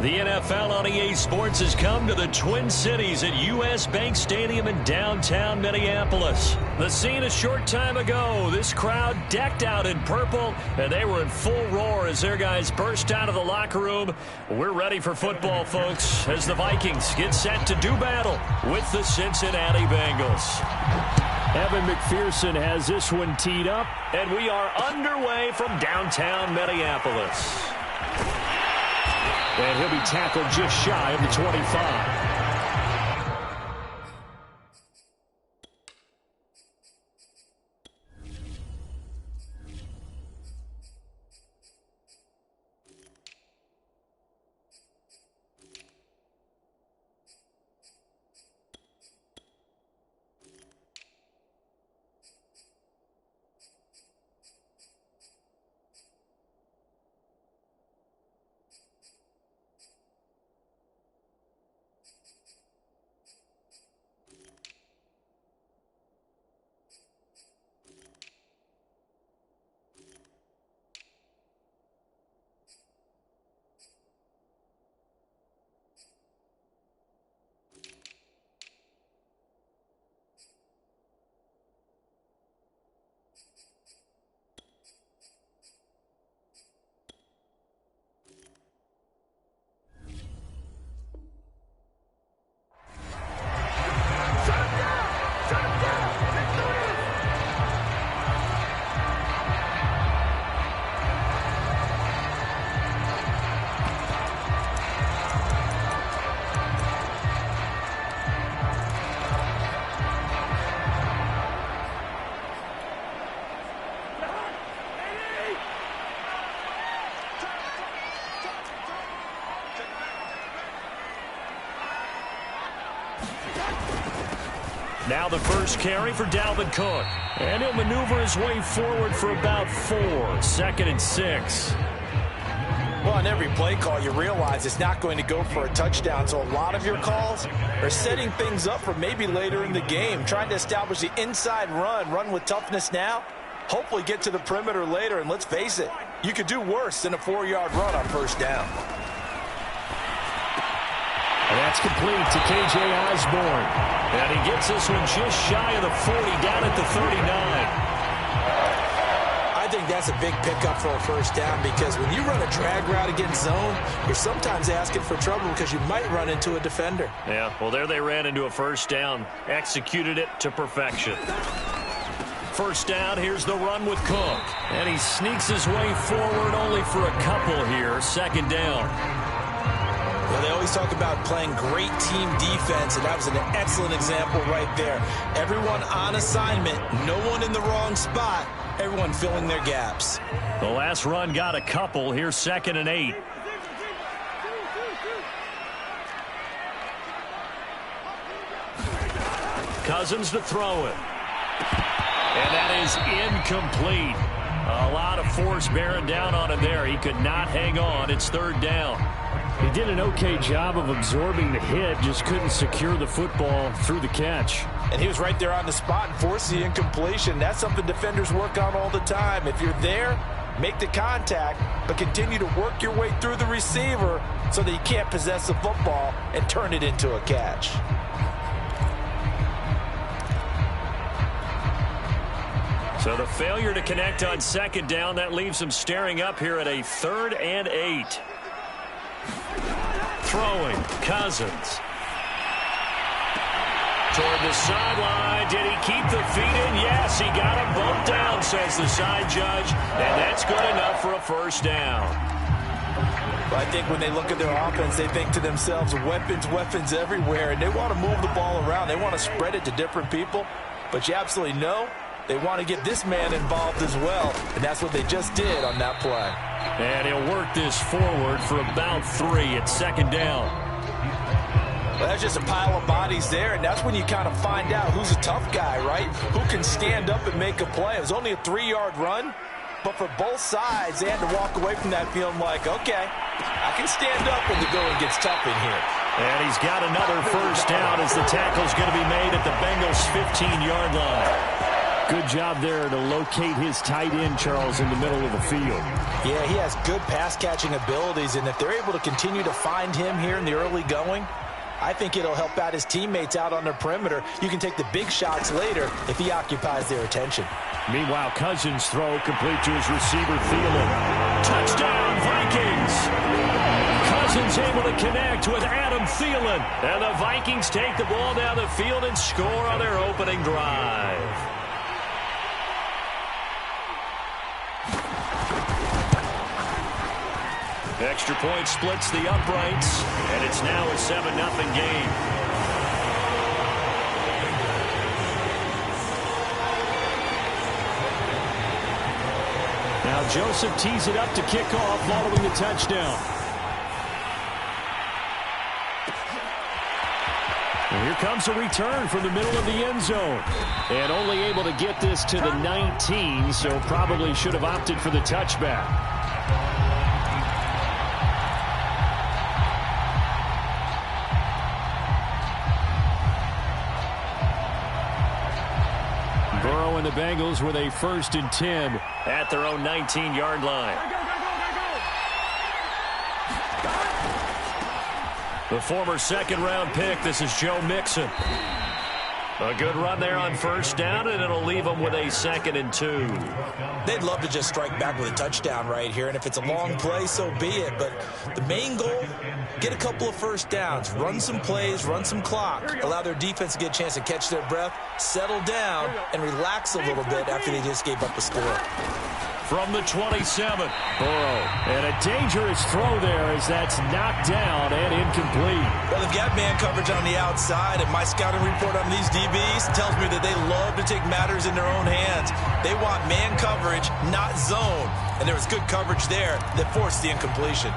The NFL on EA Sports has come to the Twin Cities at U.S. Bank Stadium in downtown Minneapolis. The scene a short time ago, this crowd decked out in purple, and they were in full roar as their guys burst out of the locker room. We're ready for football, folks, as the Vikings get set to do battle with the Cincinnati Bengals. Evan McPherson has this one teed up, and we are underway from downtown Minneapolis. And he'll be tackled just shy of the 25. Now the first carry for Dalvin Cook. And he'll maneuver his way forward for about 4. 2nd and 6. Well, on every play call, you realize it's not going to go for a touchdown. So a lot of your calls are setting things up for maybe later in the game, trying to establish the inside run with toughness now, hopefully get to the perimeter later. And let's face it, you could do worse than a 4-yard run on first down. And that's complete to K.J. Osborne. And he gets this one just shy of the 40, down at the 39. I think that's a big pickup for a first down, because when you run a drag route against zone, you're sometimes asking for trouble because you might run into a defender. Yeah, well, there they ran into a first down. Executed it to perfection. First down, here's the run with Cook. And he sneaks his way forward only for a couple here. 2nd down. Well, they always talk about playing great team defense, and that was an excellent example right there. Everyone on assignment, no one in the wrong spot, everyone filling their gaps. The last run got a couple. Here's 2nd and 8. Cousins to throw it. And that is incomplete. A lot of force bearing down on him there. He could not hang on. It's 3rd down. He did an okay job of absorbing the hit, just couldn't secure the football through the catch. And he was right there on the spot and forced the incompletion. That's something defenders work on all the time. If you're there, make the contact, but continue to work your way through the receiver so that you can't possess the football and turn it into a catch. So the failure to connect on 2nd down, that leaves him staring up here at a 3rd and 8. Throwing, Cousins. Toward the sideline. Did he keep the feet in? Yes, he got them both down, says the side judge. And that's good enough for a first down. But I think when they look at their offense, they think to themselves, weapons everywhere. And they want to move the ball around. They want to spread it to different people. But you absolutely know they want to get this man involved as well. And that's what they just did on that play. And he'll work this forward for about 3 at 2nd down. Well, that's just a pile of bodies there, and that's when you kind of find out who's a tough guy, right? Who can stand up and make a play. It was only a 3-yard run, but for both sides, they had to walk away from that feeling like, okay, I can stand up when the going gets tough in here. And he's got another first down as the tackle's going to be made at the Bengals' 15-yard line. Good job there to locate his tight end, Charles, in the middle of the field. Yeah, he has good pass-catching abilities, and if they're able to continue to find him here in the early going, I think it'll help out his teammates out on the perimeter. You can take the big shots later if he occupies their attention. Meanwhile, Cousins' throw complete to his receiver, Thielen. Touchdown, Vikings! Cousins able to connect with Adam Thielen. And the Vikings take the ball down the field and score on their opening drive. Extra point splits the uprights, and it's now a 7-0 game. Now Joseph tees it up to kick off following the touchdown. And here comes a return from the middle of the end zone. And only able to get this to the 19, so probably should have opted for the touchback. Burrow and the Bengals with a 1st and 10 at their own 19-yard line. The former second-round pick, this is Joe Mixon. A good run there on 1st down, and it'll leave them with a 2nd and 2. They'd love to just strike back with a touchdown right here, and if it's a long play, so be it. But the main goal, get a couple of 1st downs, run some plays, run some clock, allow their defense to get a chance to catch their breath, settle down, and relax a little bit after they just gave up a score. From the 27, Burrow. And a dangerous throw there as that's knocked down and incomplete. Well, they've got man coverage on the outside, and my scouting report on these DBs tells me that they love to take matters in their own hands. They want man coverage, not zone. And there was good coverage there that forced the incompletion.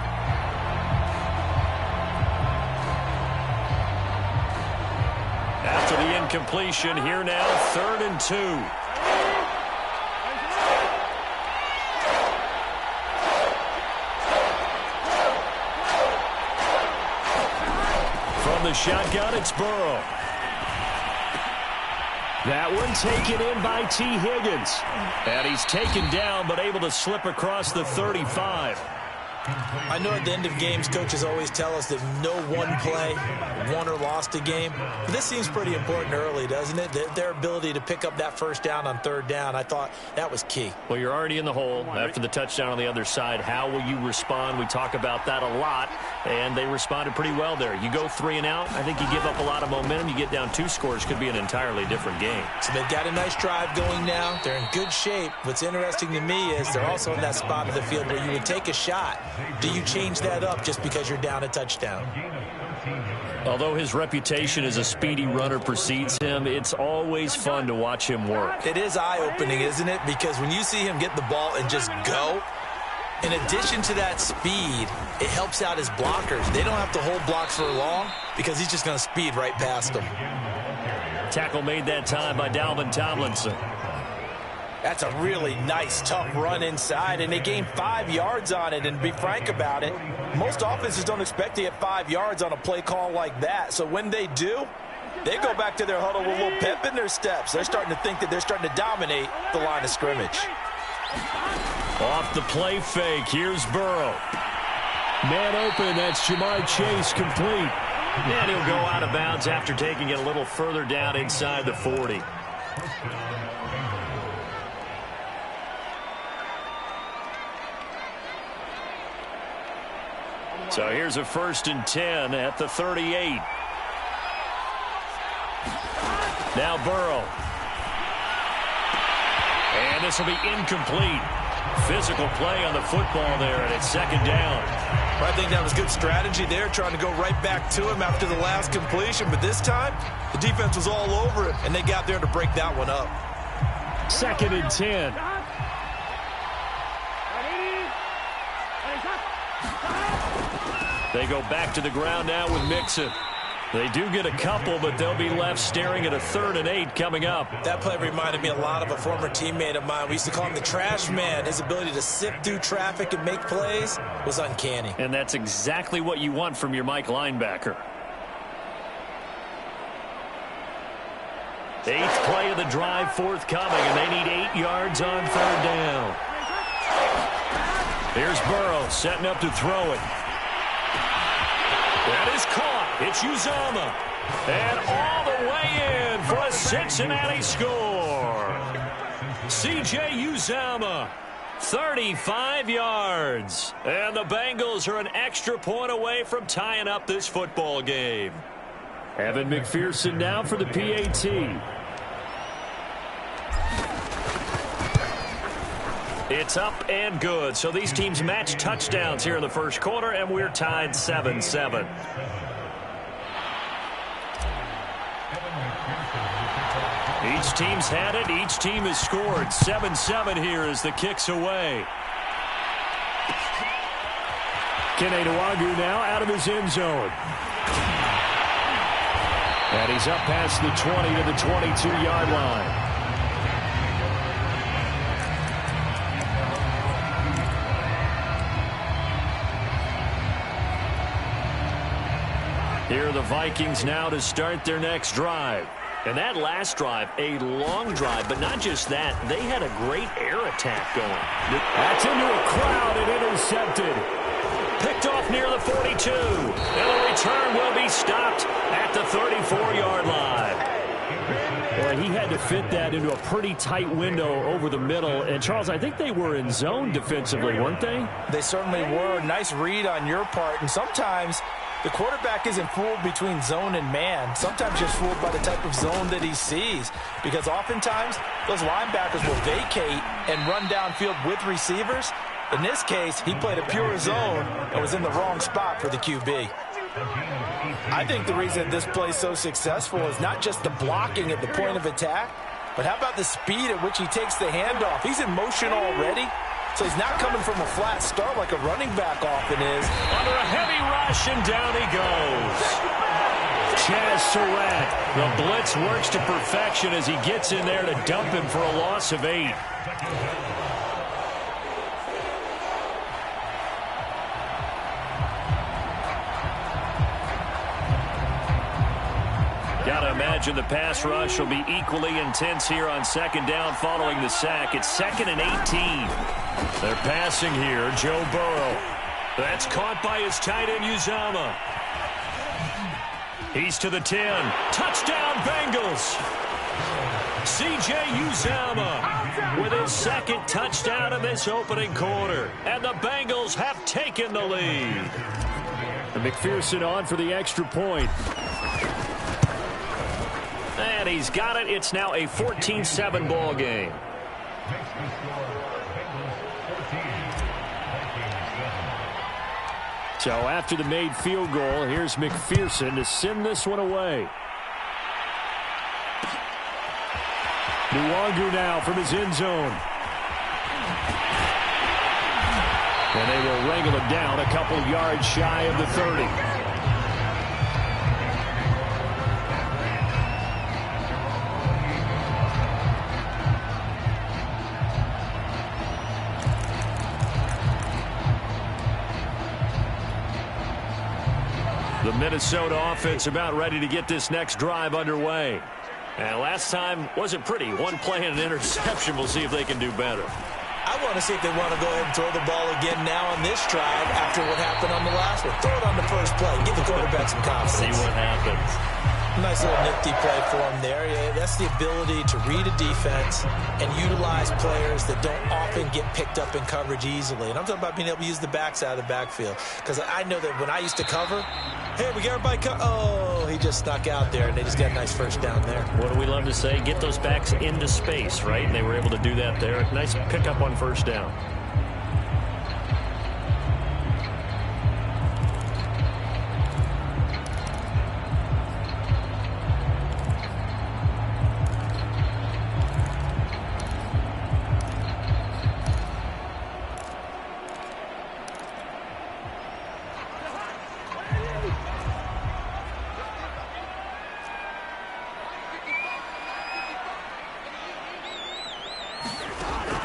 After the incompletion, here now, 3rd and 2. The shotgun, it's Burrow. That one taken in by T. Higgins. And he's taken down, but able to slip across the 35. I know at the end of games, coaches always tell us that no one play won or lost a game. But this seems pretty important early, doesn't it? Their ability to pick up that 1st down on 3rd down, I thought that was key. Well, you're already in the hole after the touchdown on the other side. How will you respond? We talk about that a lot, and they responded pretty well there. You go 3 and out, I think you give up a lot of momentum. You get down 2 scores, could be an entirely different game. So they've got a nice drive going now. They're in good shape. What's interesting to me is they're also in that spot of the field where you would take a shot. Do you change that up just because you're down a touchdown? Although his reputation as a speedy runner precedes him, it's always fun to watch him work. It is eye-opening, isn't it? Because when you see him get the ball and just go, in addition to that speed, it helps out his blockers. They don't have to hold blocks for long because he's just going to speed right past them. Tackle made that time by Dalvin Tomlinson. That's a really nice, tough run inside, and they gained 5 yards on it. And to be frank about it, most offenses don't expect to get 5 yards on a play call like that. So when they do, they go back to their huddle with a little pep in their steps. They're starting to think that they're starting to dominate the line of scrimmage. Off the play fake, here's Burrow. Man open, that's Jamar Chase complete. And he'll go out of bounds after taking it a little further down inside the 40. So here's a 1st and 10 at the 38. Now Burrow. And this will be incomplete. Physical play on the football there, and it's 2nd down. I think that was good strategy there, trying to go right back to him after the last completion. But this time, the defense was all over it, and they got there to break that one up. 2nd and 10. They go back to the ground now with Mixon. They do get a couple, but they'll be left staring at a 3rd and 8 coming up. That play reminded me a lot of a former teammate of mine. We used to call him the trash man. His ability to sift through traffic and make plays was uncanny. And that's exactly what you want from your Mike linebacker. 8th play of the drive forthcoming, and they need 8 yards on 3rd down. Here's Burrow setting up to throw it. That is caught. It's Uzomah. And all the way in for a Cincinnati score. C.J. Uzomah, 35 yards. And the Bengals are an extra point away from tying up this football game. Evan McPherson now for the PAT. It's up and good. So these teams match touchdowns here in the first quarter, and we're tied 7-7. Each team's had it. Each team has scored. 7-7 here as the kick's away. Kene Nwangwu now out of his end zone. And he's up past the 20 to the 22-yard line. Here are the Vikings now to start their next drive. And that last drive, a long drive, but not just that. They had a great air attack going. That's into a crowd and intercepted. Picked off near the 42. And the return will be stopped at the 34-yard line. Well, he had to fit that into a pretty tight window over the middle. And, Charles, I think they were in zone defensively, weren't they? They certainly were. Nice read on your part. And sometimes the quarterback isn't fooled between zone and man. Sometimes just fooled by the type of zone that he sees. Because oftentimes, those linebackers will vacate and run downfield with receivers. In this case, he played a pure zone and was in the wrong spot for the QB. I think the reason this play is so successful is not just the blocking at the point of attack, but how about the speed at which he takes the handoff? He's in motion already, so he's not coming from a flat start like a running back often is. Under a heavy rush, and down he goes. Chaz Surratt. The blitz works to perfection as he gets in there to dump him for a loss of 8. Got to imagine the pass rush will be equally intense here on 2nd down following the sack. It's 2nd and 18. They're passing here. Joe Burrow. That's caught by his tight end, Uzomah. He's to the 10. Touchdown, Bengals. C.J. Uzomah with his 2nd touchdown in this opening quarter. And the Bengals have taken the lead. And McPherson on for the extra point. And he's got it. It's now a 14-7 ball game. So after the made field goal, here's McPherson to send this one away. Nwangwu now from his end zone. And they will wrangle him down a couple yards shy of the 30. The Minnesota offense about ready to get this next drive underway. And last time wasn't pretty. One play and an interception. We'll see if they can do better. I want to see if they want to go ahead and throw the ball again now on this drive after what happened on the last one. Throw it on the first play. Give the quarterback some confidence. See what happens. Nice little nifty play for him there. Yeah, that's the ability to read a defense and utilize players that don't often get picked up in coverage easily. And I'm talking about being able to use the backs out of the backfield. Because I know that when I used to cover, hey, we got everybody oh, he just snuck out there, and they just got a nice first down there. What do we love to say? Get those backs into space, right? And they were able to do that there. Nice pickup on first down.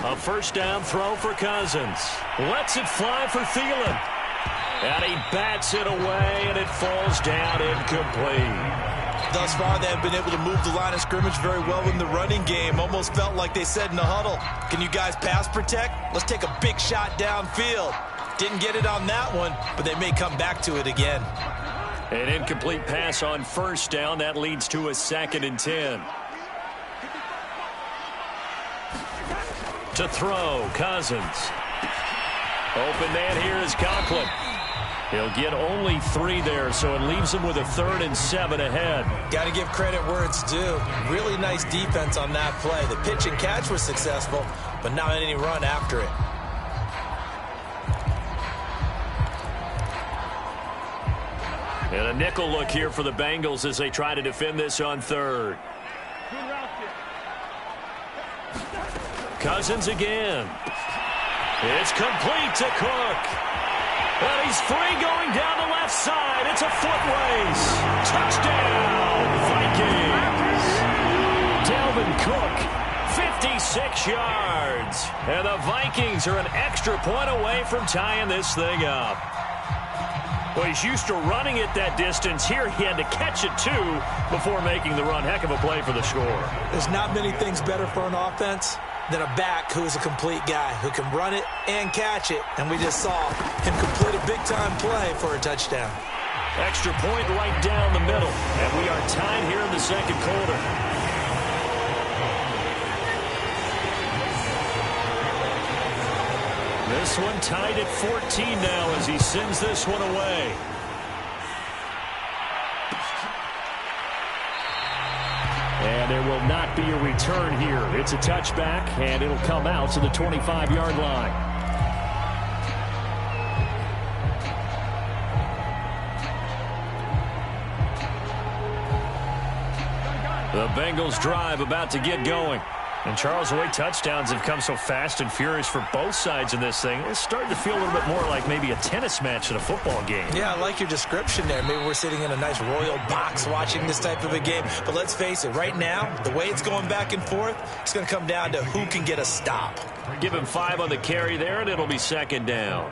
A first down throw for Cousins. Lets it fly for Thielen. And he bats it away, and it falls down incomplete. Thus far, they have been able to move the line of scrimmage very well in the running game. Almost felt like they said in the huddle, can you guys pass protect? Let's take a big shot downfield. Didn't get it on that one, but they may come back to it again. An incomplete pass on first down. That leads to a 2nd and 10. To throw, Cousins. Open man here is Conklin. He'll get only 3 there, so it leaves him with a 3rd and 7 ahead. Got to give credit where it's due. Really nice defense on that play. The pitch and catch was successful, but not any run after it. And a nickel look here for the Bengals as they try to defend this on 3rd. Cousins again. It's complete to Cook. And he's free going down the left side. It's a foot race. Touchdown, Vikings. Dalvin Cook, 56 yards. And the Vikings are an extra point away from tying this thing up. Well, he's used to running it that distance. Here he had to catch it, too, before making the run. Heck of a play for the score. There's not many things better for an offense than a back who is a complete guy who can run it and catch it. And we just saw him complete a big-time play for a touchdown. Extra point right down the middle. And we are tied here in the 2nd quarter. This one tied at 14 now as he sends this one away. And there will not be a return here. It's a touchback, and it'll come out to the 25-yard line. The Bengals drive about to get going. And Charles, the way touchdowns have come so fast and furious for both sides in this thing, it's starting to feel a little bit more like maybe a tennis match in a football game. Yeah, I like your description there. Maybe we're sitting in a nice royal box watching this type of a game. But let's face it, right now, the way it's going back and forth, it's going to come down to who can get a stop. Give him 5 on the carry there, and it'll be 2nd down.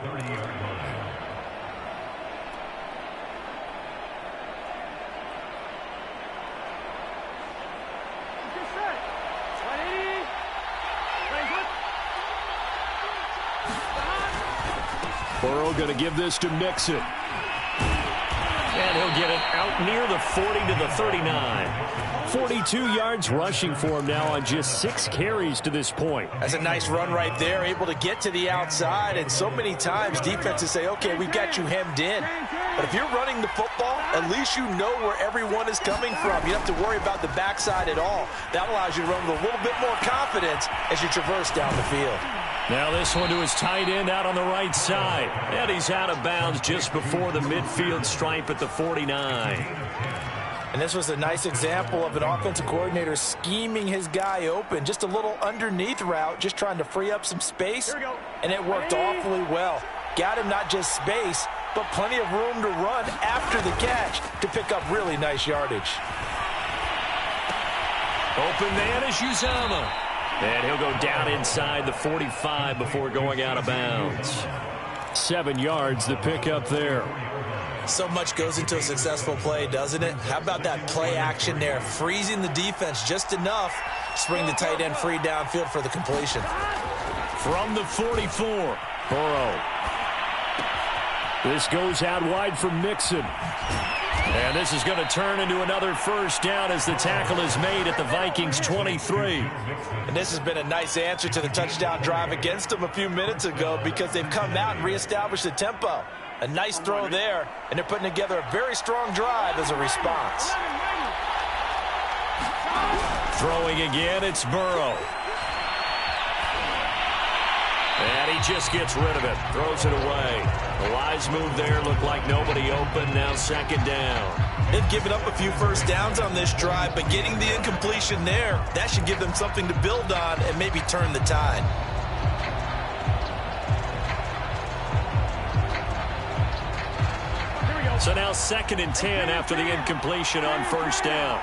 Burrow going to give this to Mixon. And he'll get it out near the 40 to the 39. 42 yards rushing for him now on just 6 carries to this point. That's a nice run right there, able to get to the outside. And so many times defenses say, okay, we've got you hemmed in. But if you're running the football, at least you know where everyone is coming from. You don't have to worry about the backside at all. That allows you to run with a little bit more confidence as you traverse down the field. Now this one to his tight end out on the right side. And he's out of bounds just before the midfield stripe at the 49. And this was a nice example of an offensive coordinator scheming his guy open. Just a little underneath route, just trying to free up some space. And it worked awfully well. Got him not just space, but plenty of room to run after the catch to pick up really nice yardage. Open man is Uzama. And he'll go down inside the 45 before going out of bounds. 7 yards the pickup there. So much goes into a successful play, doesn't it? How about that play action there? Freezing the defense just enough to bring the tight end free downfield for the completion. From the 44, Burrow. This goes out wide for Mixon. And this is going to turn into another first down as the tackle is made at the Vikings 23. And this has been a nice answer to the touchdown drive against them a few minutes ago because they've come out and reestablished the tempo. A nice throw there, and they're putting together a very strong drive as a response. Throwing again, it's Burrow. And he just gets rid of it, throws it away. The wise move there, looked like nobody open, now 2nd down. They've given up a few first downs on this drive, but getting the incompletion there, that should give them something to build on and maybe turn the tide. So now 2nd and 10 after the incompletion on first down.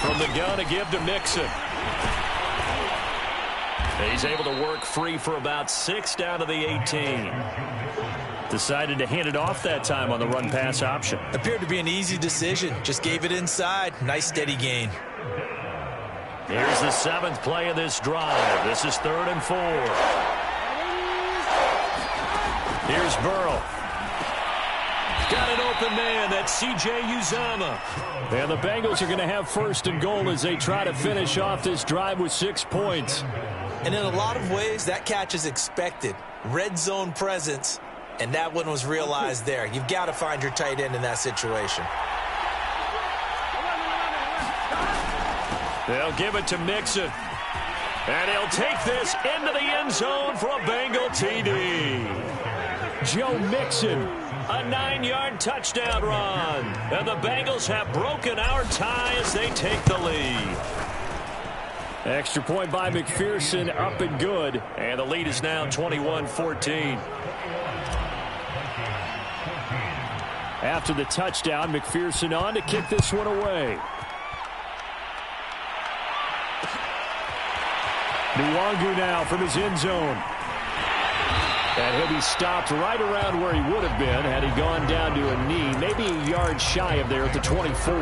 From the gun, a give to Mixon. He's able to work free for about 6 down to the 18. Decided to hand it off that time on the run-pass option. Appeared to be an easy decision. Just gave it inside. Nice steady gain. Here's the 7th play of this drive. This is 3rd and 4. Here's Burrow. Got an open man. That's C.J. Uzomah. And the Bengals are going to have 1st and goal as they try to finish off this drive with 6 points. And in a lot of ways, that catch is expected. Red zone presence. And that one was realized there. You've got to find your tight end in that situation. They'll give it to Mixon. And he'll take this into the end zone for a Bengal TD. Joe Mixon, a 9-yard touchdown run. And the Bengals have broken our tie as they take the lead. Extra point by McPherson, up and good. And the lead is now 21-14. After the touchdown, McPherson on to kick this one away. Nwangu now from his end zone. And he'll be stopped right around where he would have been had he gone down to a knee, maybe a yard shy of there at the 24.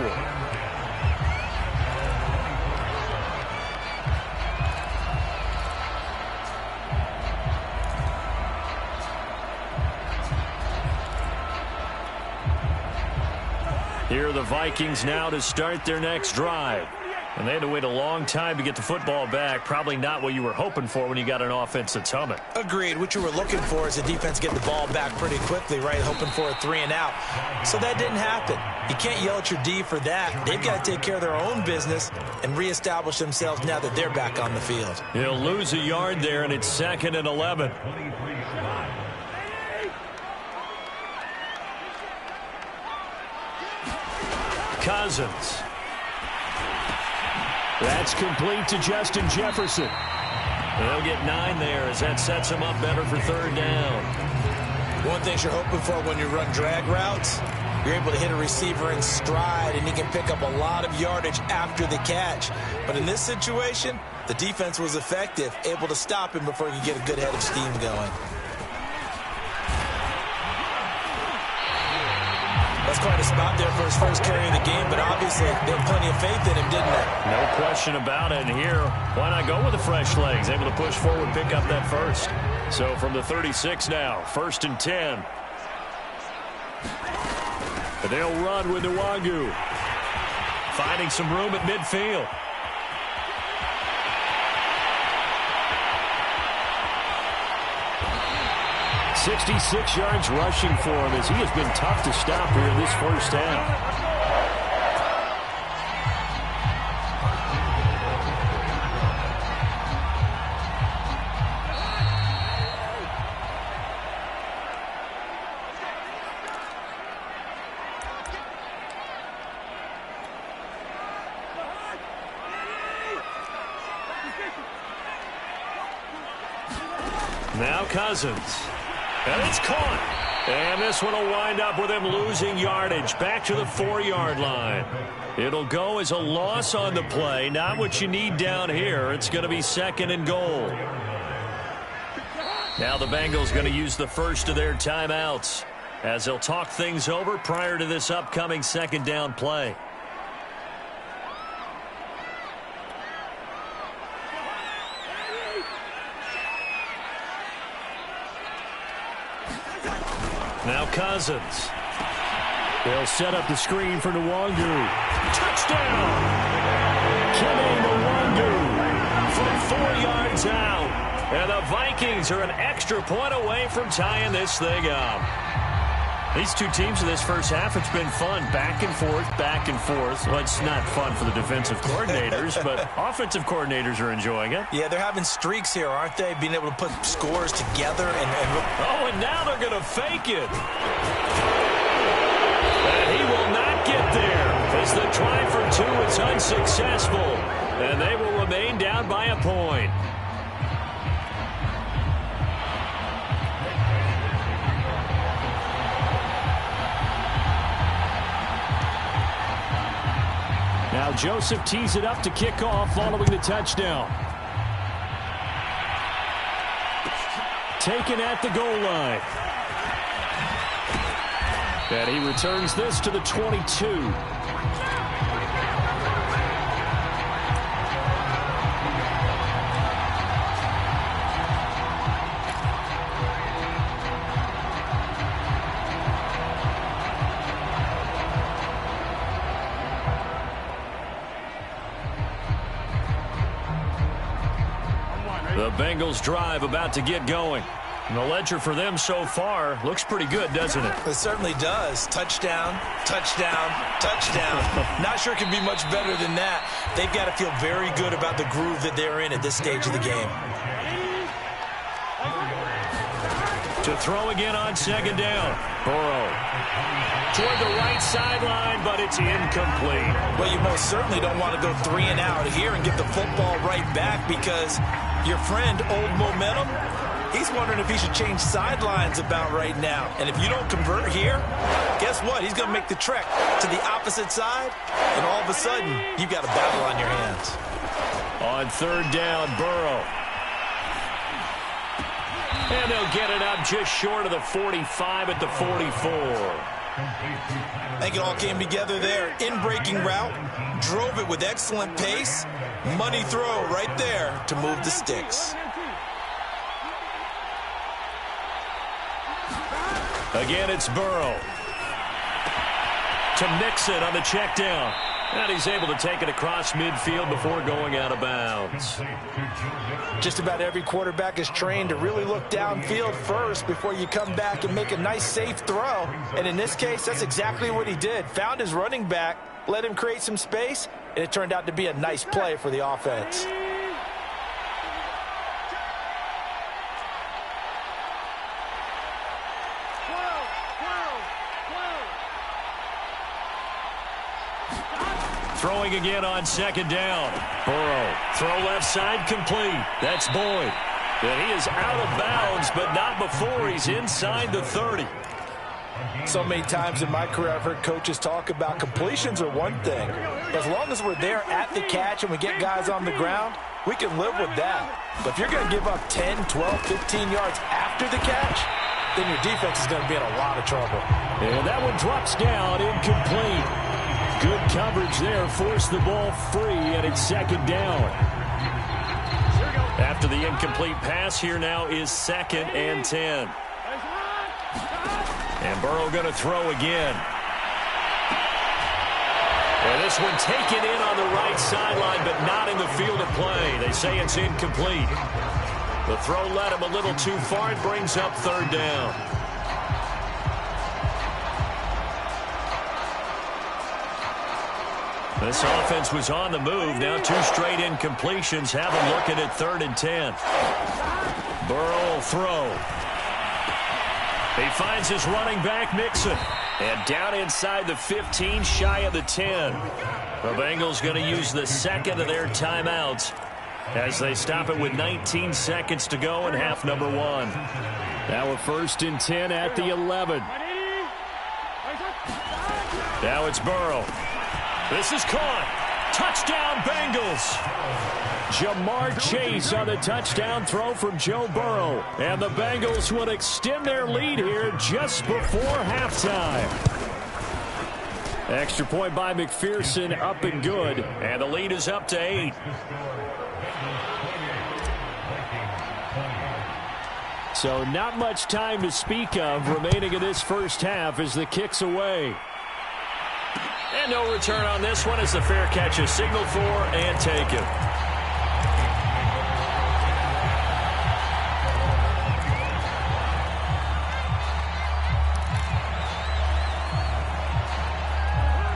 Here are the Vikings now to start their next drive. And they had to wait a long time to get the football back. Probably not what you were hoping for when you got an offense that's humming. Agreed. What you were looking for is the defense getting the ball back pretty quickly, right? Hoping for a 3 and out. So that didn't happen. You can't yell at your D for that. They've got to take care of their own business and reestablish themselves now that they're back on the field. He'll lose a yard there, and it's 2nd and 11. Cousins. That's complete to Justin Jefferson. They'll get 9 there as that sets him up better for 3rd down. One thing you're hoping for when you run drag routes, you're able to hit a receiver in stride and he can pick up a lot of yardage after the catch. But in this situation, the defense was effective, able to stop him before he could get a good head of steam going. That's quite a spot there for his first carry of the game, but obviously they had plenty of faith in him, didn't they? No question about it. And here, why not go with the fresh legs? Able to push forward, pick up that first. So from the 36 now, 1st and 10. And they'll run with Nwangu. Finding some room at midfield. .66 yards rushing for him as he has been tough to stop here in this first half. Now Cousins. And it's caught. And this one will wind up with him losing yardage back to the 4-yard line. It'll go as a loss on the play. Not what you need down here. It's going to be 2nd and goal. Now the Bengals going to use the first of their timeouts as they'll talk things over prior to this upcoming 2nd down play. Now Cousins. They'll set up the screen for Nwangu. Touchdown! Kenny Nwangu from 4 yards out. And the Vikings are an extra point away from tying this thing up. These two teams in this first half, it's been fun. Back and forth, back and forth. Well, it's not fun for the defensive coordinators, but offensive coordinators are enjoying it. Yeah, they're having streaks here, aren't they? Being able to put scores together. Oh, and now they're going to fake it. And he will not get there as the try for 2 is unsuccessful. And they will remain down by a point. Now Joseph tees it up to kick off following the touchdown. taken at the goal line. And he returns this to the 22. The Bengals drive about to get going. And the ledger for them so far looks pretty good, doesn't it? It certainly does. Touchdown, touchdown, touchdown. Not sure it can be much better than that. They've got to feel very good about the groove that they're in at this stage of the game. To throw again on second down. Burrow toward the right sideline, but it's incomplete. Well, you most certainly don't want to go 3 and out here and get the football right back, because your friend, Old Momentum, he's wondering if he should change sidelines about right now. And if you don't convert here, guess what? He's going to make the trek to the opposite side, and all of a sudden, you've got a battle on your hands. On third down, Burrow. And they'll get it up just short of the 45 at the 44. I think it all came together there. In-breaking route, drove it with excellent pace. Money throw right there to move the sticks. Again, it's Burrow. To Mixon on the check down. And he's able to take it across midfield before going out of bounds. Just about every quarterback is trained to really look downfield first before you come back and make a nice, safe throw. And in this case, that's exactly what he did. Found his running back, let him create some space, and it turned out to be a nice play for the offense. Throwing again on second down. Burrow, throw left side, complete. That's Boyd. And he is out of bounds, but not before he's inside the 30. So many times in my career, I've heard coaches talk about completions are one thing. As long as we're there at the catch and we get guys on the ground, we can live with that. But if you're going to give up 10, 12, 15 yards after the catch, then your defense is going to be in a lot of trouble. And that one drops down, incomplete. Good coverage there, forced the ball free, and it's second down. After the incomplete pass, here now is 2nd and 10. And Burrow going to throw again. And this one taken in on the right sideline, but not in the field of play. They say it's incomplete. The throw led him a little too far. It brings up third down. This offense was on the move. Now 2 straight incompletions have them looking at 3rd and 10. Burrow will throw. He finds his running back, Mixon. And down inside the 15, shy of the 10. The Bengals going to use the second of their timeouts as they stop it with 19 seconds to go in half number 1. Now a 1st and 10 at the 11. Now it's Burrow. This is caught. Touchdown, Bengals. Jamar Chase on the touchdown throw from Joe Burrow. And the Bengals will extend their lead here just before halftime. Extra point by McPherson, up and good. And the lead is up to 8. So not much time to speak of remaining in this first half as the kick's away. And no return on this one as the fair catch is signaled for and taken.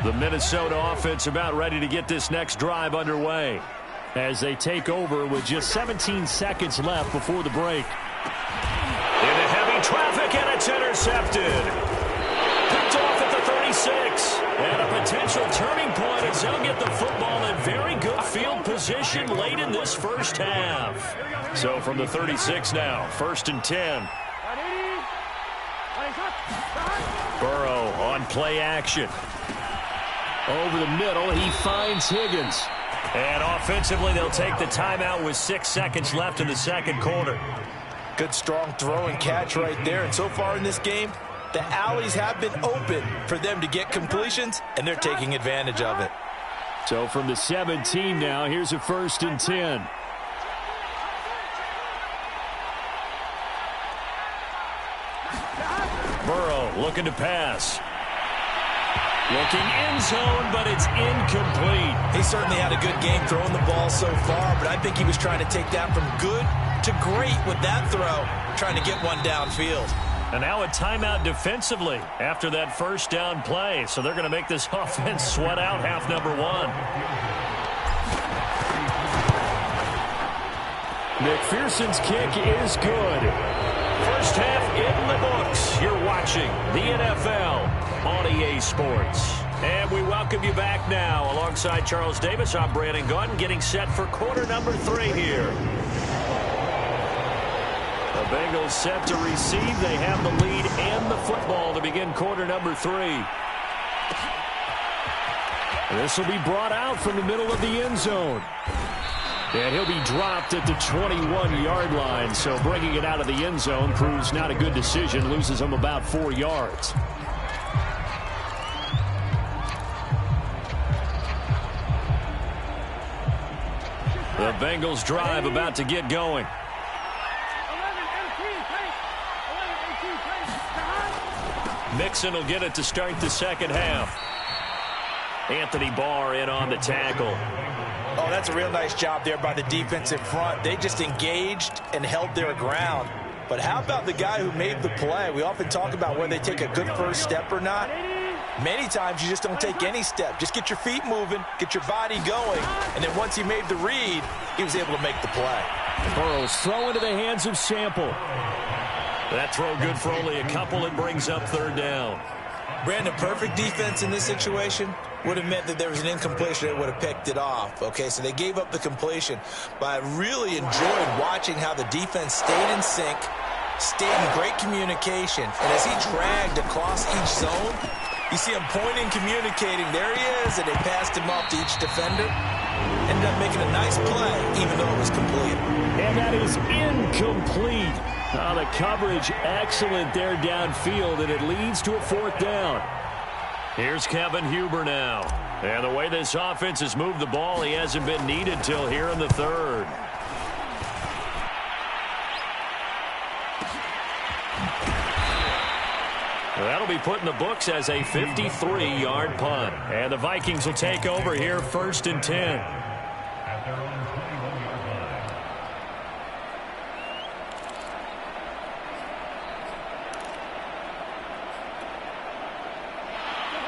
The Minnesota offense about ready to get this next drive underway as they take over with just 17 seconds left before the break. Into heavy traffic, and it's intercepted. Picked off at the 36. And a potential turning point as they'll get the football in very good field position late in this first half. So from the 36 now, 1st and 10. Burrow on play action. Over the middle, he finds Higgins. And offensively, they'll take the timeout with 6 seconds left in the second quarter. Good, strong throw and catch right there. And so far in this game, the alleys have been open for them to get completions, and they're taking advantage of it. So from the 17 now, here's a 1st and 10. Burrow looking to pass. Looking end zone, but it's incomplete. He certainly had a good game throwing the ball so far, but I think he was trying to take that from good to great with that throw, trying to get one downfield. And now a timeout defensively after that 1st down play. So they're going to make this offense sweat out half number 1. McPherson's kick is good. First half in the books. You're watching the NFL on EA Sports. And we welcome you back now. Alongside Charles Davis, I'm Brandon Gaudin, getting set for quarter number 3 here. The Bengals set to receive. They have the lead and the football to begin quarter number 3. This will be brought out from the middle of the end zone. And he'll be dropped at the 21-yard line. So bringing it out of the end zone proves not a good decision. Loses him about 4 yards. The Bengals drive about to get going. Mixon will get it to start the second half. Anthony Barr in on the tackle. Oh, that's a real nice job there by the defensive front. They just engaged and held their ground. But how about the guy who made the play? We often talk about whether they take a good first step or not. Many times you just don't take any step. Just get your feet moving, get your body going, and then once he made the read, he was able to make the play. Burrow's throw into the hands of Sample. That throw good for only a couple. It brings up 3rd down. Brandon, perfect defense in this situation would have meant that there was an incompletion. It would have picked it off. Okay, so they gave up the completion. But I really enjoyed watching how the defense stayed in sync, stayed in great communication. And as he dragged across each zone, you see him pointing, communicating. There he is, and they passed him off to each defender. Ended up making a nice play, even though it was complete. And that is incomplete. Oh, the coverage excellent there downfield, and it leads to a 4th down. Here's Kevin Huber now. And the way this offense has moved the ball, he hasn't been needed till here in the 3rd. That'll be put in the books as a 53-yard punt. And the Vikings will take over here 1st and 10.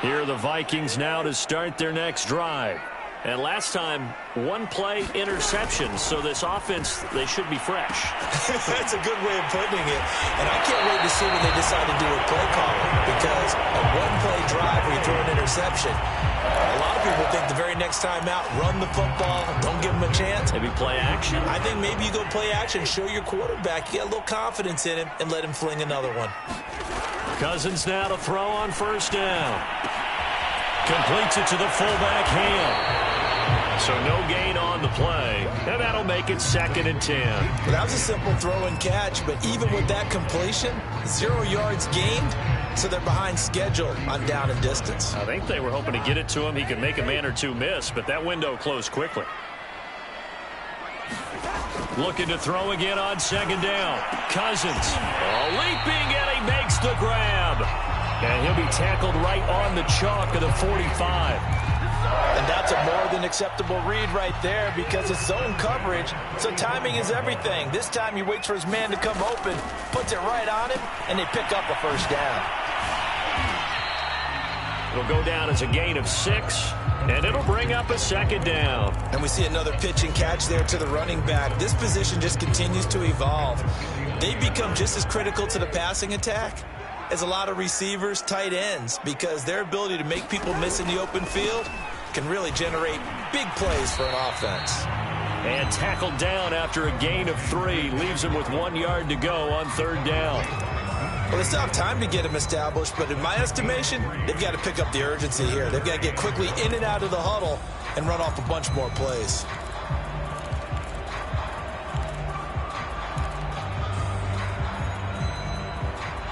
Here are the Vikings now to start their next drive. And last time, 1-play interception. So this offense, they should be fresh. That's a good way of putting it. And I can't wait to see when they decide to do a play calling. Because a 1-play drive where you throw an interception, a lot of people think the very next time out, run the football, don't give them a chance. Maybe play action? I think maybe you go play action, show your quarterback, you get a little confidence in him, and let him fling another one. Cousins now to throw on 1st down. Completes it to the fullback hand. So no gain on the play. And that'll make it 2nd and 10. Well, that was a simple throw and catch, but even with that completion, 0 yards gained, so they're behind schedule on down and distance. I think they were hoping to get it to him. He could make a man or two miss, but that window closed quickly. Looking to throw again on 2nd down. Cousins leaping, and he makes the grab. And he'll be tackled right on the chalk of the 45. And that's a more than acceptable read right there because it's zone coverage, so timing is everything. This time he waits for his man to come open, puts it right on him, and they pick up a 1st down. It'll go down as a gain of 6, and it'll bring up a 2nd down. And we see another pitch and catch there to the running back. This position just continues to evolve. They become just as critical to the passing attack as a lot of receivers, tight ends, because their ability to make people miss in the open field can really generate big plays for an offense. And tackled down after a gain of 3. Leaves him with 1 yard to go on 3rd down. Well, they still have time to get him established, but in my estimation, they've got to pick up the urgency here. They've got to get quickly in and out of the huddle and run off a bunch more plays.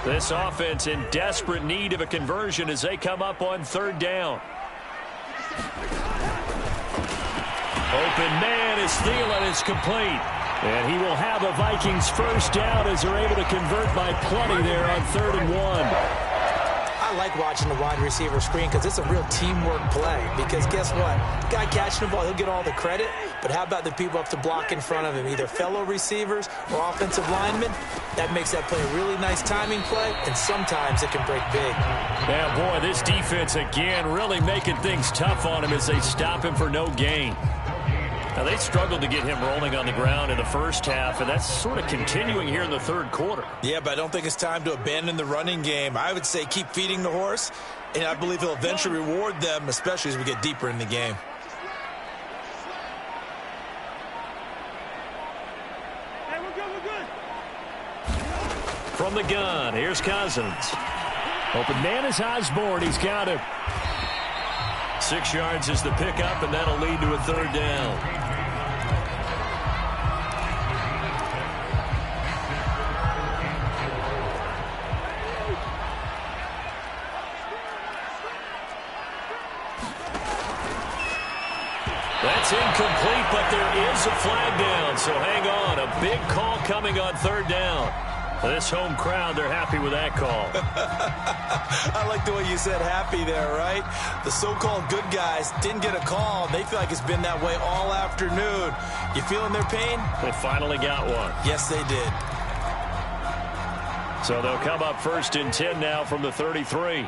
This offense in desperate need of a conversion as they come up on third down. Open man as Thielen is complete. And he will have a Vikings first down as they're able to convert by plenty there on 3rd and 1. I like watching the wide receiver screen because it's a real teamwork play. Because guess what? Guy catching the ball, he'll get all the credit. But how about the people up to block in front of him? Either fellow receivers or offensive linemen. That makes that play a really nice timing play, and sometimes it can break big. Yeah, boy, this defense again really making things tough on him as they stop him for no gain. Now, they struggled to get him rolling on the ground in the first half, and that's sort of continuing here in the third quarter. Yeah, but I don't think it's time to abandon the running game. I would say keep feeding the horse, and I believe he'll eventually reward them, especially as we get deeper in the game. Hey, we're good. From the gun, here's Cousins. Open man is Osborne. He's got him. 6 yards is the pickup, and that'll lead to a third down. That's incomplete, but there is a flag down, so hang on. A big call coming on third down. This home crowd, they're happy with that call. I like the way you said happy there, right? The so-called good guys didn't get a call. They feel like it's been that way all afternoon. You feeling their pain? They finally got one. Yes, they did. So they'll come up 1st and 10 now from the 33.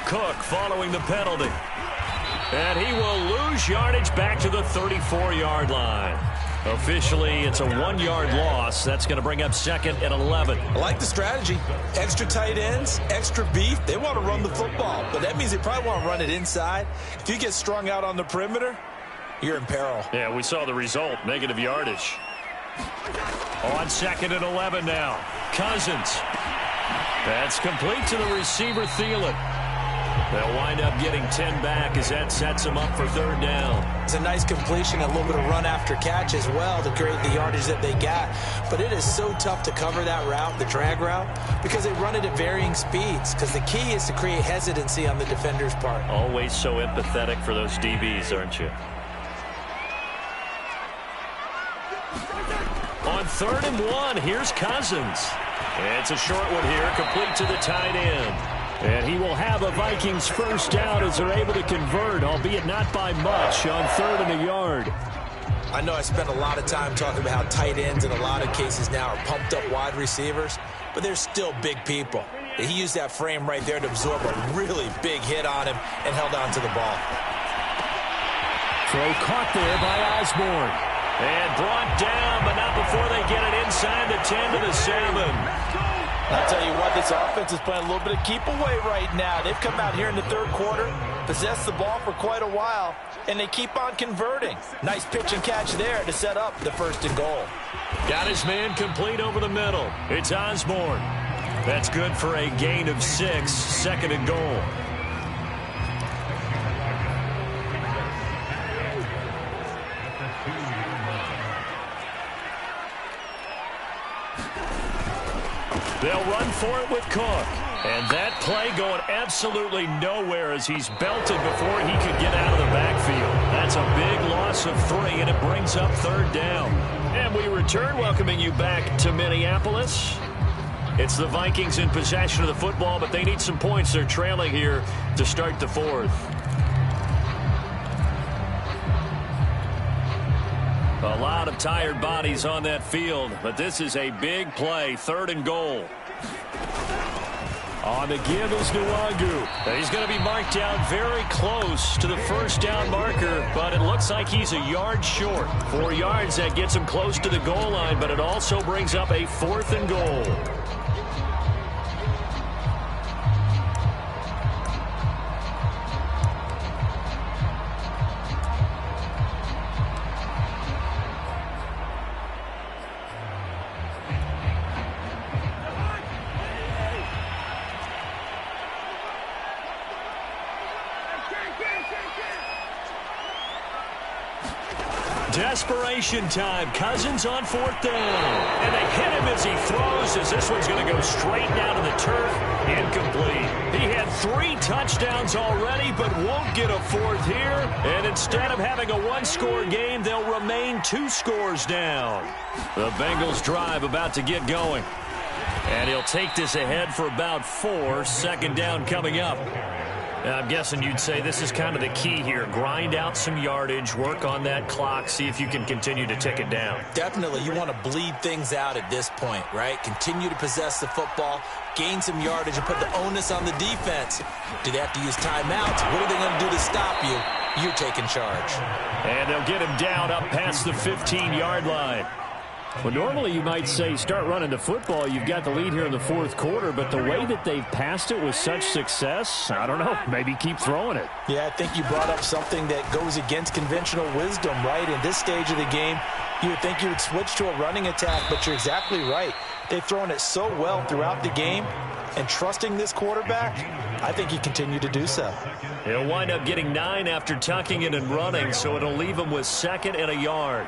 Cook following the penalty. And he will lose yardage back to the 34-yard line. Officially, it's a 1-yard loss. That's going to bring up 2nd and 11. I like the strategy. Extra tight ends, extra beef. They want to run the football, but that means they probably want to run it inside. If you get strung out on the perimeter, you're in peril. Yeah, we saw the result. Negative yardage. On 2nd and 11 now. Cousins. That's complete to the receiver, Thielen. They'll wind up getting 10 back as that sets them up for 3rd down. It's a nice completion, a little bit of run after catch as well to create the yardage that they got. But it is so tough to cover that route, the drag route, because they run it at varying speeds. Because the key is to create hesitancy on the defender's part. Always so empathetic for those DBs, aren't you? On 3rd and 1, here's Cousins. It's a short one here, complete to the tight end. And he will have a Vikings first down as they're able to convert, albeit not by much, on 3rd and a yard. I know I spent a lot of time talking about how tight ends in a lot of cases now are pumped up wide receivers, but they're still big people. He used that frame right there to absorb a really big hit on him and held on to the ball. Throw caught there by Osborne. And brought down, but not before they get it inside the 10 to the 7. I'll tell you what, this offense is playing a little bit of keep away right now. They've come out here in the 3rd quarter, possessed the ball for quite a while, and they keep on converting. Nice pitch and catch there to set up the 1st and goal. Got his man complete over the middle. It's Osborne. That's good for a gain of 6, 2nd and goal. They'll run for it with Cook. And that play going absolutely nowhere as he's belted before he could get out of the backfield. That's a big loss of 3, and it brings up 3rd down. And we return, welcoming you back to Minneapolis. It's the Vikings in possession of the football, but they need some points. They're trailing here to start the 4th. A lot of tired bodies on that field, but this is a big play, 3rd and goal. On the give is Nwangu. He's going to be marked down very close to the first down marker, but it looks like he's a yard short. 4 yards, that gets him close to the goal line, but it also brings up a 4th and goal. Desperation time. Cousins on 4th down. And they hit him as he throws, as this one's going to go straight down to the turf. Incomplete. He had 3 touchdowns already, but won't get a 4th here. And instead of having a 1-score game, they'll remain 2 scores down. The Bengals drive about to get going. And he'll take this ahead for about 4. 2nd down coming up. I'm guessing you'd say this is kind of the key here. Grind out some yardage, work on that clock, see if you can continue to tick it down. Definitely. You want to bleed things out at this point, right? Continue to possess the football, gain some yardage, and put the onus on the defense. Do they have to use timeouts? What are they going to do to stop you? You're taking charge. And they'll get him down up past the 15-yard line. Well, normally you might say start running the football. You've got the lead here in the 4th quarter, but the way that they've passed it with such success, I don't know, maybe keep throwing it. Yeah, I think you brought up something that goes against conventional wisdom, right? In this stage of the game, you would think you would switch to a running attack, but you're exactly right. They've thrown it so well throughout the game, and trusting this quarterback, I think you continue to do so. He'll wind up getting 9 after tucking it and running, so it'll leave him with 2nd and a yard.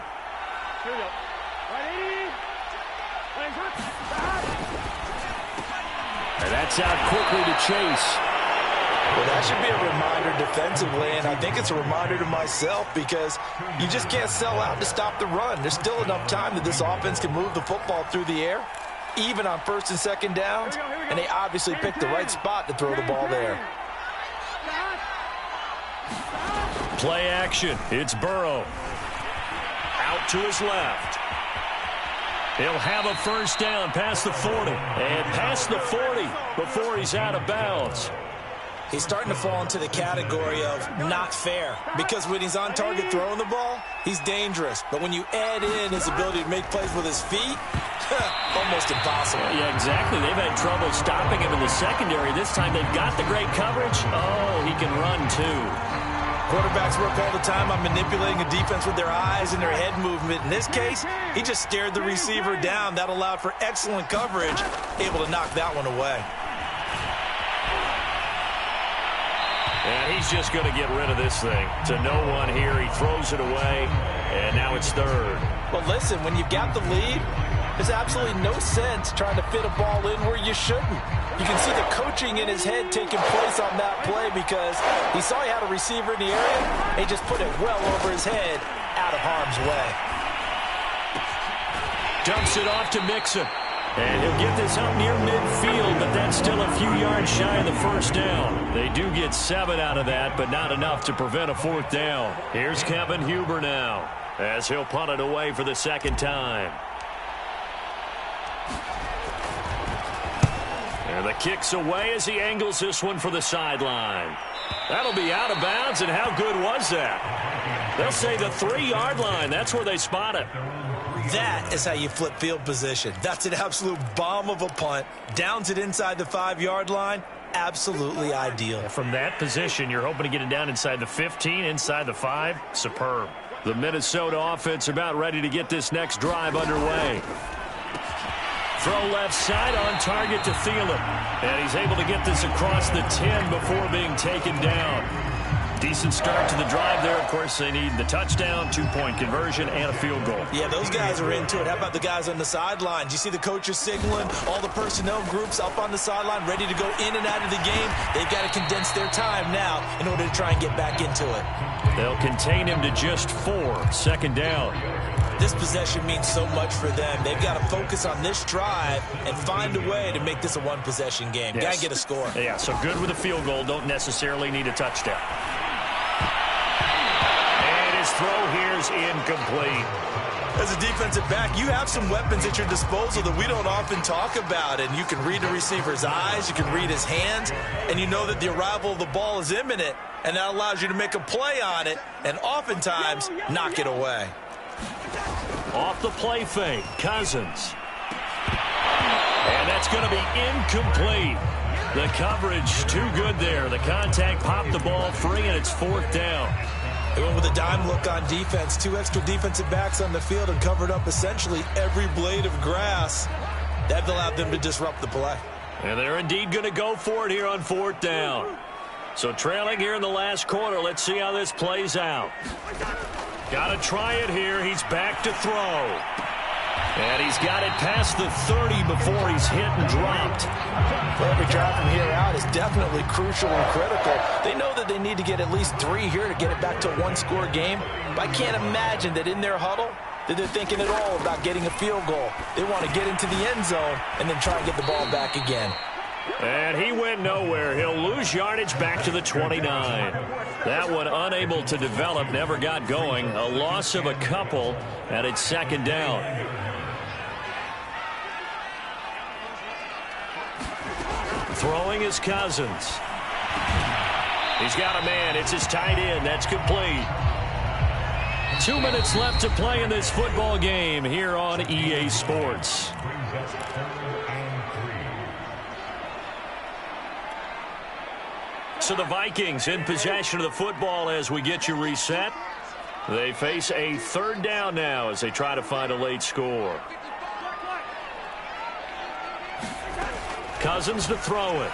Here we go. And that's out quickly to Chase. Well, that should be a reminder defensively, and I think it's a reminder to myself because you just can't sell out to stop the run. There's still enough time that this offense can move the football through the air, even on 1st and 2nd downs, and they obviously picked the right spot to throw the ball there. Play action. It's Burrow. Out to his left. He'll have a 1st down past the 40. And past the 40 before he's out of bounds. He's starting to fall into the category of not fair because when he's on target throwing the ball, he's dangerous. But when you add in his ability to make plays with his feet, almost impossible. Yeah, exactly. They've had trouble stopping him in the secondary. This time they've got the great coverage. Oh, he can run too. Quarterbacks work all the time on manipulating a defense with their eyes and their head movement. In this case, he just stared the receiver down. That allowed for excellent coverage, able to knock that one away. And he's just going to get rid of this thing. To no one here, he throws it away, and now it's 3rd. Well, listen, when you've got the lead, there's absolutely no sense trying to fit a ball in where you shouldn't. You can see the coaching in his head taking place on that play because he saw he had a receiver in the area, and he just put it well over his head, out of harm's way. Dumps it off to Mixon. And he'll get this up near midfield, but that's still a few yards shy of the 1st down. They do get 7 out of that, but not enough to prevent a 4th down. Here's Kevin Huber now, as he'll punt it away for the 2nd time. And the kick's away as he angles this one for the sideline. That'll be out of bounds, and how good was that? They'll say the 3-yard line. That's where they spot it. That is how you flip field position. That's an absolute bomb of a punt. Downs it inside the 5-yard line. Absolutely ideal. From that position, you're hoping to get it down inside the 15, inside the 5. Superb. The Minnesota offense about ready to get this next drive underway. Throw left side on target to Thielen. And he's able to get this across the 10 before being taken down. Decent start to the drive there. Of course, they need the touchdown, 2-point conversion, and a field goal. Yeah, those guys are into it. How about the guys on the sideline? Do you see the coaches signaling? All the personnel groups up on the sideline ready to go in and out of the game. They've got to condense their time now in order to try and get back into it. They'll contain him to just 4. 2nd down. This possession means so much for them. They've got to focus on this drive and find a way to make this a one-possession game. Yes. Got to get a score. Yeah, so good with a field goal. Don't necessarily need a touchdown. And his throw here is incomplete. As a defensive back, you have some weapons at your disposal that we don't often talk about. And you can read the receiver's eyes, you can read his hands, and you know that the arrival of the ball is imminent. And that allows you to make a play on it and oftentimes knock it away. Off the play fake, Cousins. And that's going to be incomplete. The coverage too good there. The contact popped the ball free, and it's 4th down. They went with a dime look on defense. 2 extra defensive backs on the field and covered up essentially every blade of grass. That allowed them to disrupt the play. And they're indeed going to go for it here on 4th down. So trailing here in the last quarter, let's see how this plays out. Got to try it here. He's back to throw. And he's got it past the 30 before he's hit and dropped. Well, every drive from here out is definitely crucial and critical. They know that they need to get at least 3 here to get it back to a one-score game. But I can't imagine that in their huddle that they're thinking at all about getting a field goal. They want to get into the end zone and then try and get the ball back again. And he went nowhere. He'll lose yardage back to the 29. That one unable to develop, never got going. A loss of a couple, and it's second down. Throwing is Cousins. He's got a man. It's his tight end. That's complete. 2 minutes left to play in this football game here on EA Sports. So the Vikings in possession of the football as we get you reset. They face a third down now as they try to find a late score. Cousins to throw it.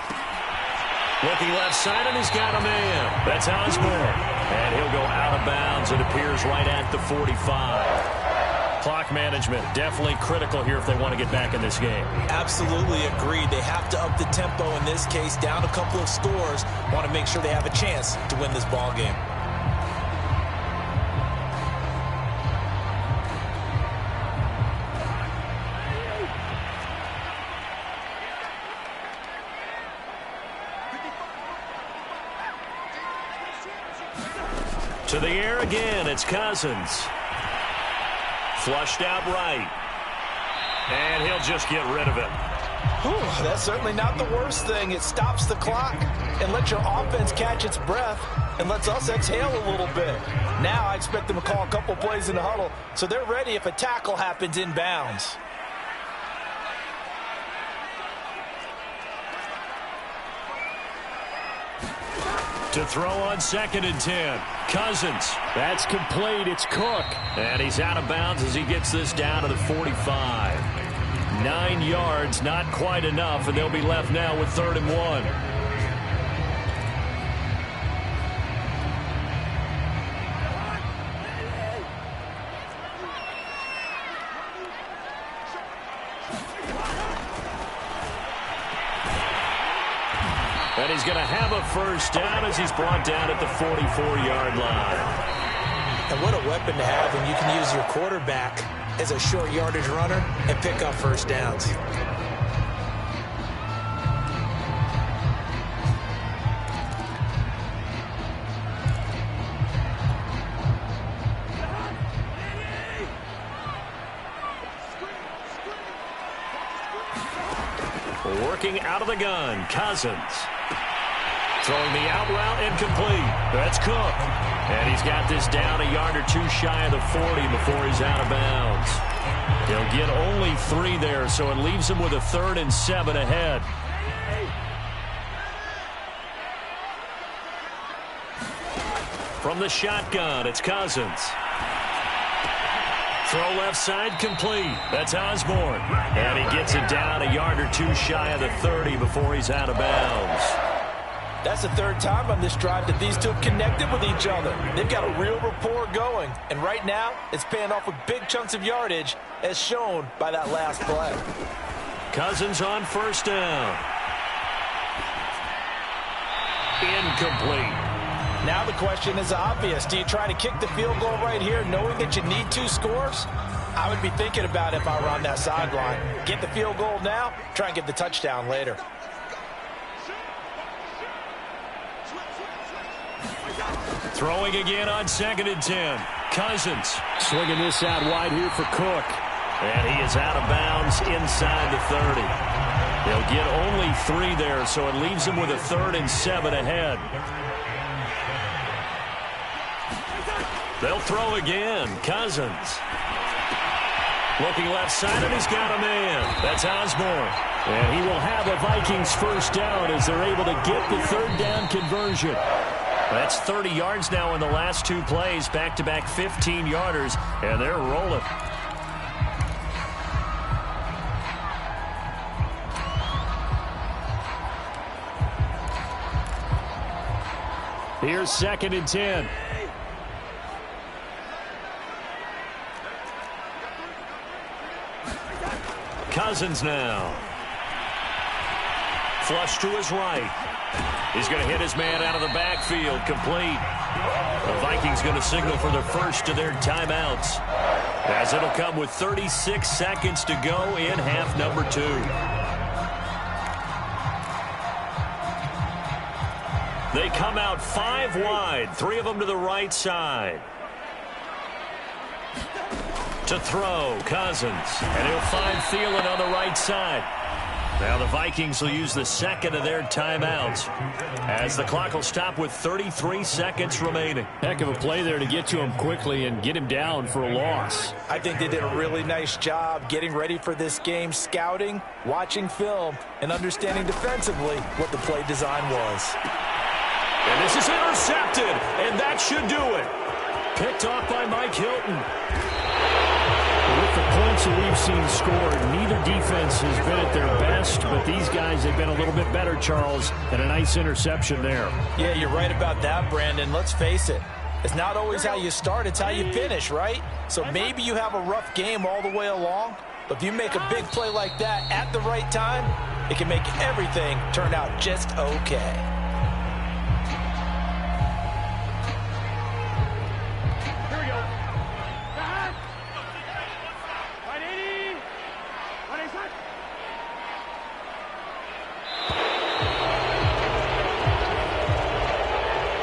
Looking left side, and he's got a man. That's Osborne. And he'll go out of bounds. It appears right at the 45. Clock management definitely critical here if they want to get back in this game. Absolutely agreed. They have to up the tempo in this case, down a couple of scores. Want to make sure they have a chance to win this ball game. To the air again, it's Cousins. Flushed out right. And he'll just get rid of it. Whew, that's certainly not the worst thing. It stops the clock and lets your offense catch its breath and lets us exhale a little bit. Now I expect them to call a couple plays in the huddle so they're ready if a tackle happens inbounds. To throw on 2nd and 10. Cousins. That's complete. It's Cook. And he's out of bounds as he gets this down to the 45. 9 yards, not quite enough, and they'll be left now with 3rd and 1. And he's going to have a first down as he's brought down at the 44-yard line. And what a weapon to have when you can use your quarterback as a short yardage runner and pick up first downs. Working out of the gun, Cousins. Throwing the out route incomplete. That's Cook. And he's got this down a yard or two shy of the 40 before he's out of bounds. He'll get only 3 there, so it leaves him with a 3rd and 7 ahead. From the shotgun, it's Cousins. Throw left side complete. That's Osborne. And he gets it down a yard or two shy of the 30 before he's out of bounds. That's the 3rd time on this drive that these two have connected with each other. They've got a real rapport going. And right now, it's paying off with big chunks of yardage, as shown by that last play. Cousins on 1st down. Incomplete. Now the question is obvious. Do you try to kick the field goal right here knowing that you need 2 scores? I would be thinking about it if I were on that sideline. Get the field goal now, try and get the touchdown later. Throwing again on 2nd and 10. Cousins swinging this out wide here for Cook. And he is out of bounds inside the 30. They'll get only 3 there, so it leaves him with a 3rd and 7 ahead. They'll throw again. Cousins. Looking left side, and he's got a man. That's Osborne. And he will have a Vikings first down as they're able to get the 3rd down conversion. That's 30 yards now in the last 2 plays. Back-to-back 15-yarders, and they're rolling. Here's 2nd and 10. Cousins now. Flush to his right. He's going to hit his man out of the backfield. Complete. The Vikings going to signal for the first of their timeouts, as it'll come with 36 seconds to go in half number 2. They come out 5 wide, 3 of them to the right side. To throw, Cousins, and he'll find Thielen on the right side. Now the Vikings will use the second of their timeouts, as the clock will stop with 33 seconds remaining. Heck of a play there to get to him quickly and get him down for a loss. I think they did a really nice job getting ready for this game, scouting, watching film, and understanding defensively what the play design was. And this is intercepted, and that should do it. Picked off by Mike Hilton. With the points that we've seen scored, neither defense has been at their best, but these guys have been a little bit better, Charles, and a nice interception there. Yeah, you're right about that, Brandon. Let's face it. It's not always how you start, it's how you finish, right? So maybe you have a rough game all the way along, but if you make a big play like that at the right time, it can make everything turn out just okay.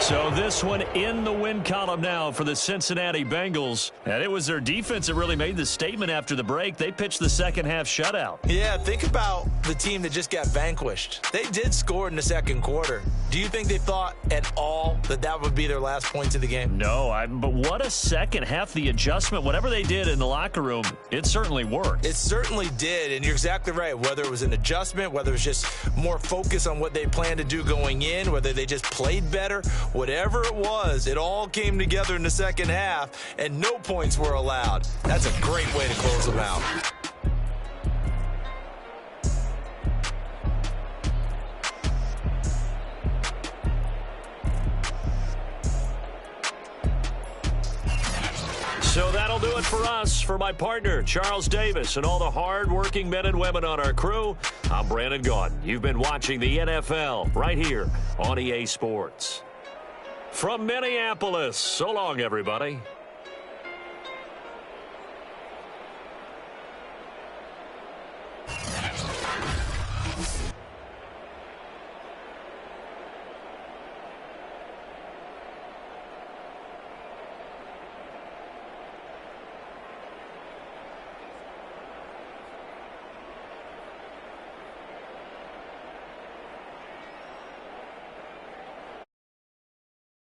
So this one in the win column now for the Cincinnati Bengals. And it was their defense that really made the statement after the break. They pitched the second half shutout. Yeah, think about the team that just got vanquished. They did score in the second quarter. Do you think they thought at all that that would be their last points of the game? No, but what a second half. The adjustment, whatever they did in the locker room, it certainly worked. It certainly did, and you're exactly right. Whether it was an adjustment, whether it was just more focus on what they planned to do going in, whether they just played better, whatever it was, it all came together in the second half, and no points were allowed. That's a great way to close them out. So that'll do it for us. For my partner, Charles Davis, and all the hard-working men and women on our crew, I'm Brandon Gaudin. You've been watching the NFL right here on EA Sports. From Minneapolis, so long, everybody.